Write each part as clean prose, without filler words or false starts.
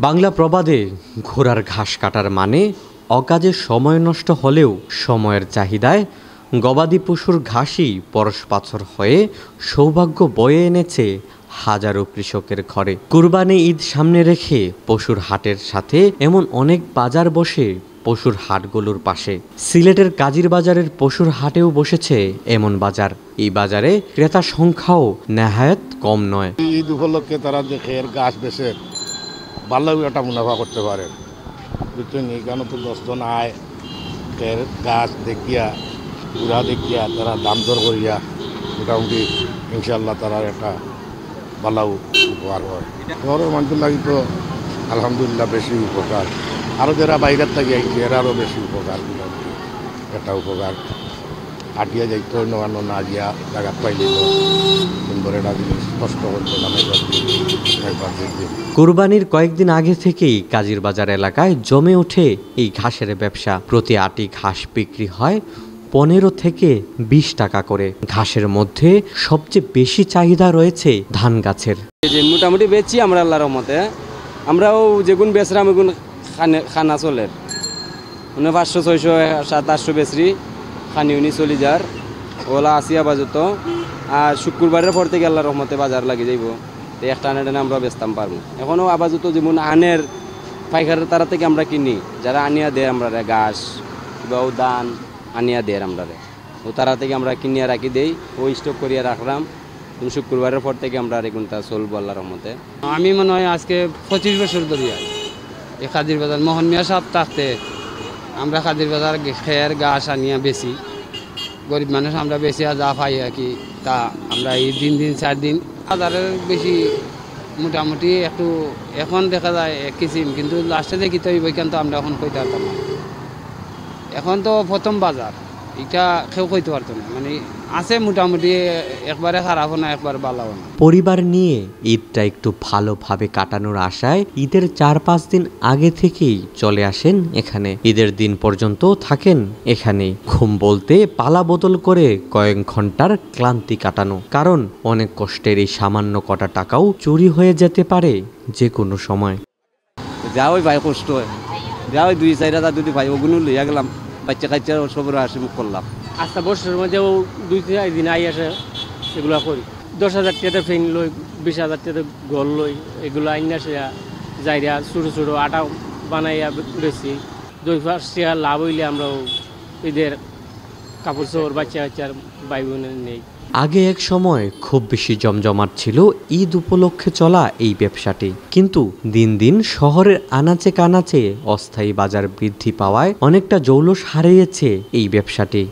বাংলা প্রবাদে ঘোড়ার ঘাস কাটার মানে অকাজে সময় নষ্ট হলেও সময়ের চাহিদায় গবাদি পশুর ঘাসই পরশপাথর হয়ে সৌভাগ্য বয়ে এনেছে হাজারো কৃষকের ঘরে। কুরবানি ঈদ সামনে রেখে পশুর হাটের সাথে এমন অনেক বাজার বসে পশুর হাটগুলোর পাশে। সিলেটের কাজির বাজারের পশুর হাটেও বসেছে এমন বাজার। এই বাজারে ক্রেতা সংখ্যাও নেহায়েত কম নয়। ঈদ উপলক্ষে তারা যে খেয়ের ঘাস বেচে ভালো একটা মুনাফা করতে পারে, বুঝছেন? এখানে তো 10 জন আয় খেয়ের গাছ দেখিয়া পুরা দেখিয়া তারা দাম দর করিয়া মোটামুটি ইনশাল্লাহ তারা একটা ভালো উপকার হয়। শহরের মানুষের লাগি তো আলহামদুলিল্লাহ বেশি উপকার, আরও যারা বাইরের থেকে আইছে এরা আরও বেশি উপকার। মোটামুটি একটা উপকার আটিয়া যাইতে অন্য না গিয়া জায়গা পাইলে সুন্দর একটা জিনিস কষ্ট করতে না। কুরবানির কয়েকদিন আগে থেকেই কাজির বাজার এলাকায় জমে ওঠে এই ঘাসের ব্যবসা। প্রতি আটি ঘাস বিক্রি হয় 15 থেকে 20 টাকা করে। ঘাসের মধ্যে সবচেয়ে বেশি চাহিদা রয়েছে ধান গাছের। মোটামুটি বেচছি আমরা আল্লাহর রহমতে। আমরাও যেগুন বেচরাম এগুন খানা চলে, মানে 500 600 700 800 বেচরি খানি উনি চলি যার ওলা আসিয়া বাজত। আর শুক্রবারের পর থেকে আল্লাহর রহমতে বাজার লাগি যাইব, তো একটা আনে আমরা বেচতাম পারবো। এখনও আবাজত যেমন আনের পাইকারের তারা থেকে আমরা কিনি, যারা আনিয়া দেয় আমরা ঘাস বা ধান আনিয়া দেয় আমরা, ও তারা থেকে আমরা কিনিয়া রাখি দেই, ও স্টক করিয়া রাখলাম। শুক্রবারের পর থেকে আমরা এগুনটা চলবো আল্লাহর রহমতে। আমি মনে হয় আজকে 25 বছর ধরে এই কাজির বাজার মোহন মিয়া সাহেব থাকতে আমরা কাজির বাজার খেয়ের ঘাস আনিয়া বেশি গরিব মানুষ আমরা বেশি যা পাই আর কি, তা আমরা এই 3 দিন 4 দিন বাজারের বেশি মোটামুটি একটু এখন দেখা যায় এক কিসিম, কিন্তু লাস্টে দেখি তো বইখান তো আমরা এখন কইতে পারতাম না। এখন তো প্রথম বাজার এটা কেউ কইতে পারতো না, মানে আছে মোটামুটি, একবারে খারাপও না একবার ভালোও না। পরিবার নিয়ে ঈদটা একটু ভালোভাবে কাটানোর আশায় ঈদের 4-5 দিন আগে থেকেই চলে আসেন এখানে। ঈদের দিন পর্যন্ত থাকেন এখানে। ঘুম বলতে পালা বদল করে কয়েক ঘন্টার ক্লান্তি কাটানো, কারণ অনেক কষ্টের এই সামান্য কটা টাকাও চুরি হয়ে যেতে পারে যে কোনো সময়। যা ওই ভাই কষ্ট হয়, যা ওই 2-4 হাজার যদি ভাই ওগুলো লইয়া গেলাম, বাচ্চা কাচ্চা সবের হাসি মুখ করলাম। আস্তা বছরের মধ্যেও 2-3 দিন আই আসে এগুলো করি। 10,000 টাকা ফেন লই, 20,000 টাকা গোল লই, এগুলো আইন আসে যাইয়া ছোটো ছোটো আটা বানাইয়া বেশি 2-5 টাকা লাভ হইলে আমরাও ঈদের কাপড় চোপড় বাচ্চা কাচ্চার ভাই বোনের নেই। আগে এক সময় খুব বেশি জমজমাট ছিল ঈদ উপলক্ষে চলা এই ব্যবসাটি, কিন্তু দিন দিন শহরের আনাচে কানাচে অস্থায়ী বাজার বৃদ্ধি পাওয়ায় অনেকটা জৌলস হারিয়েছে এই ব্যবসাটি।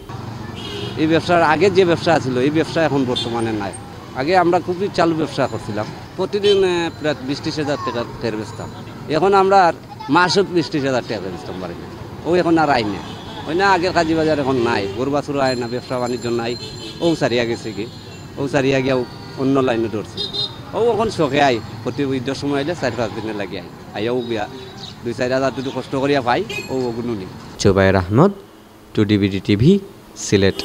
এই ব্যবসার আগে যে ব্যবসা ছিল এই ব্যবসা এখন বর্তমানে নাই। আগে আমরা খুবই চালু ব্যবসা করছিলাম, প্রতিদিন প্রায় 20-30 হাজার টাকা ফের বেচতাম। এখন আমরা মাসে 20-30 হাজার টাকা বেচতাম পারি না, ও এখন আর আই না। ওই না আগের কাজী বাজার এখন নাই, গরু বাছুরও আয় না, ব্যবসা বাণিজ্য নাই। ও সারিয়া গেছে কি, ও সারিয়া গিয়াও অন্য লাইনে ধরছে। ও এখন শখে আই, প্রতি ঈদের সময় আইলে 4-5 দিনে লাগে আইয়াও গিয়া 2-4 হাজার যদি কষ্ট করিয়া পাই ও ওগুলো নি। Jubayer Ahmed, 2DBD TV, Sylhet.